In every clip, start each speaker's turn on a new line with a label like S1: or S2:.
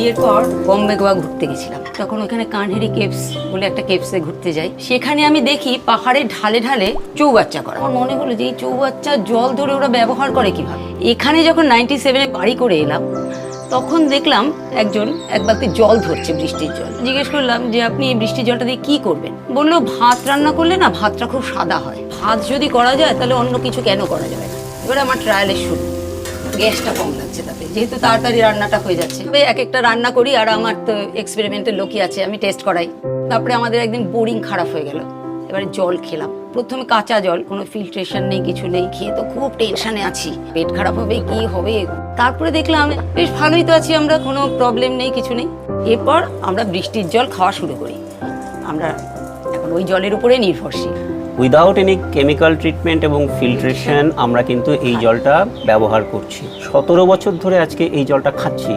S1: বিয়ের পর বম্বে গোয়া ঘুরতে গেছিলাম, তখন ওখানে কানহেরি কেভস বলে একটা কেভসে ঘুরতে যাই। সেখানে আমি দেখি পাহাড়ের ঢালে ঢালে চৌবাচ্চা করা। আমার মনে হলো যে এই চৌবাচ্চা জল ধরে ওরা ব্যবহার করে কিভাবে। এখানে যখন 97-এ বাড়ি করে এলাম তখন দেখলাম একজন এক বালতি জল ধরছে, বৃষ্টির জল। জিজ্ঞেস করলাম যে আপনি এই বৃষ্টির জলটা দিয়ে কি করবেন? বললো ভাত রান্না করলে না ভাতটা খুব সাদা হয়, ভাত যদি করা যায় তাহলে অন্য কিছু কেন করা যাবে না। এবারে আমার ট্রায়ালের শুরু, গ্যাসটা কম লাগছে তাতে, যেহেতু তাড়াতাড়ি রান্নাটা হয়ে যাচ্ছে। তবে এক একটা রান্না করি আর আমার তো এক্সপেরিমেন্টের লোকই আছে, আমি টেস্ট করাই। তারপরে আমাদের একদিন বোরিং খারাপ হয়ে গেল, এবারে জল খেলাম। প্রথমে কাঁচা জল, কোনো ফিল্ট্রেশন নেই, কিছু নেই। খেয়ে তো খুব টেনশনে আছি, পেট খারাপ হবে কি হবে। তারপরে দেখলাম বেশ ভালোই তো আছি আমরা, কোনো প্রবলেম নেই, কিছু নেই। এরপর আমরা বৃষ্টির জল খাওয়া শুরু করি। আমরা এখন ওই জলের উপরে নির্ভরশীল।
S2: উইদাউট এনি কেমিক্যাল ট্রিটমেন্ট এবং ফিল্ট্রেশন আমরা কিন্তু এই জলটা ব্যবহার করছি। 17 বছর ধরে আজকে এই জলটা খাচ্ছি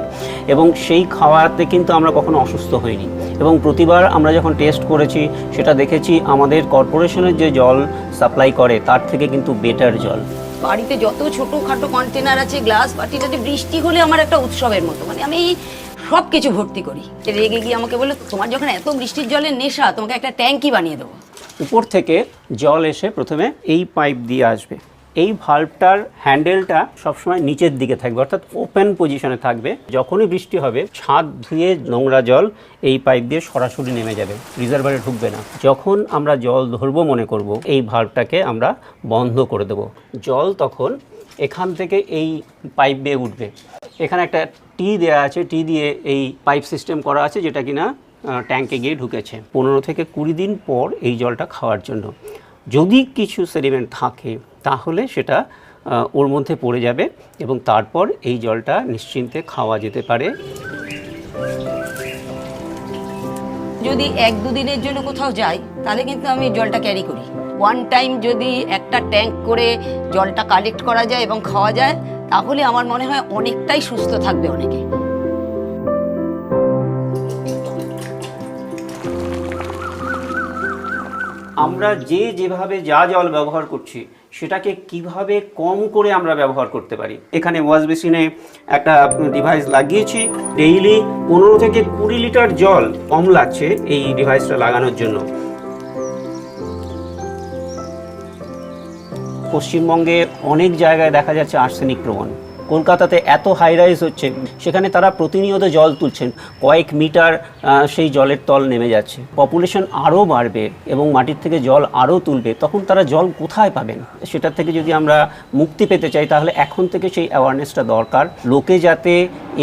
S2: এবং সেই খাওয়াতে কিন্তু আমরা কখনো অসুস্থ হইনি। এবং প্রতিবার আমরা যখন টেস্ট করেছি সেটা দেখেছি আমাদের কর্পোরেশনের যে জল সাপ্লাই করে তার থেকে কিন্তু বেটার জল।
S1: বাড়িতে যত ছোটোখাটো কন্টেনার আছে, গ্লাস বাটিটাতে, বৃষ্টি হলে আমার একটা উৎসবের মতো, মানে আমি সব কিছু ভর্তি করি। রেগে গিয়ে আমাকে বললো তোমার যখন এত বৃষ্টির জলের নেশা, তোমাকে একটা ট্যাঙ্কি বানিয়ে দেবো।
S2: উপর থেকে জল এসে প্রথমে এই পাইপ দিয়ে আসবে। এই ভাল্বটার হ্যান্ডেলটা সবসময় নিচের দিকে থাকবে, অর্থাৎ ওপেন পজিশনে থাকবে। যখনই বৃষ্টি হবে ছাদ ধুয়ে নোংরা জল এই পাইপ দিয়ে সরাসরি নেমে যাবে, রিজার্ভারে ঢুকবে না। যখন আমরা জল ধরবো মনে করব, এই ভাল্বটাকে আমরা বন্ধ করে দেব। জল তখন এখান থেকে এই পাইপ দিয়ে উঠবে। এখানে একটা টি দেওয়া আছে, টি দিয়ে এই পাইপ সিস্টেম করা আছে, যেটা কিনা ট্যাঙ্কে গিয়ে ঢুকেছে। 15 থেকে 20 দিন পর এই জলটা খাওয়ার জন্য যদি কিছু সেডিমেন্ট থাকে তাহলে সেটা ওর মধ্যে পড়ে যাবে এবং তারপর এই জলটা নিশ্চিন্তে খাওয়া যেতে পারে।
S1: যদি 1-2 দিনের জন্য কোথাও যাই তাহলে কিন্তু আমি জলটা ক্যারি করি। ওয়ান টাইম যদি একটা ট্যাঙ্ক করে জলটা কালেক্ট করা যায় এবং খাওয়া যায় তাহলে আমার মনে হয় অনেকটাই সুস্থ থাকবে অনেকে।
S2: আমরা যেভাবে যা জল ব্যবহার করছি সেটাকে কিভাবে কম করে আমরা ব্যবহার করতে পারি। এখানে ওয়াশ বেসিনে একটা ডিভাইস লাগিয়েছি, ডেইলি 15 থেকে 20 লিটার জল কম লাগছে এই ডিভাইসটা লাগানোর জন্য। পশ্চিমবঙ্গে অনেক জায়গায় দেখা যাচ্ছে আর্সেনিক প্রবণ। কলকাতাতে এত হাই রাইজ হচ্ছে, সেখানে তারা প্রতিনিয়ত জল তুলছেন, কয়েক মিটার সেই জলের তল নেমে যাচ্ছে। পপুলেশন আরও বাড়বে এবং মাটির থেকে জল আরও তুলবে, তখন তারা জল কোথায় পাবেন? সেটার থেকে যদি আমরা মুক্তি পেতে চাই তাহলে এখন থেকে সেই অ্যাওয়ারনেসটা দরকার। লোকে যাতে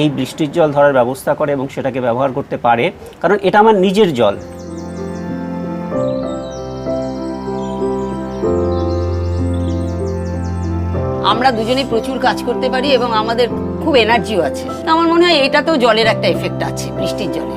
S2: এই বৃষ্টির জল ধরার ব্যবস্থা করে এবং সেটাকে ব্যবহার করতে পারে, কারণ এটা আমার নিজের জল।
S1: আমরা দুজনেই প্রচুর কাজ করতে পারি এবং আমাদের খুব এনার্জিও আছে। আমার মনে হয় এটাতেও জলের একটা এফেক্ট আছে, বৃষ্টির জলে।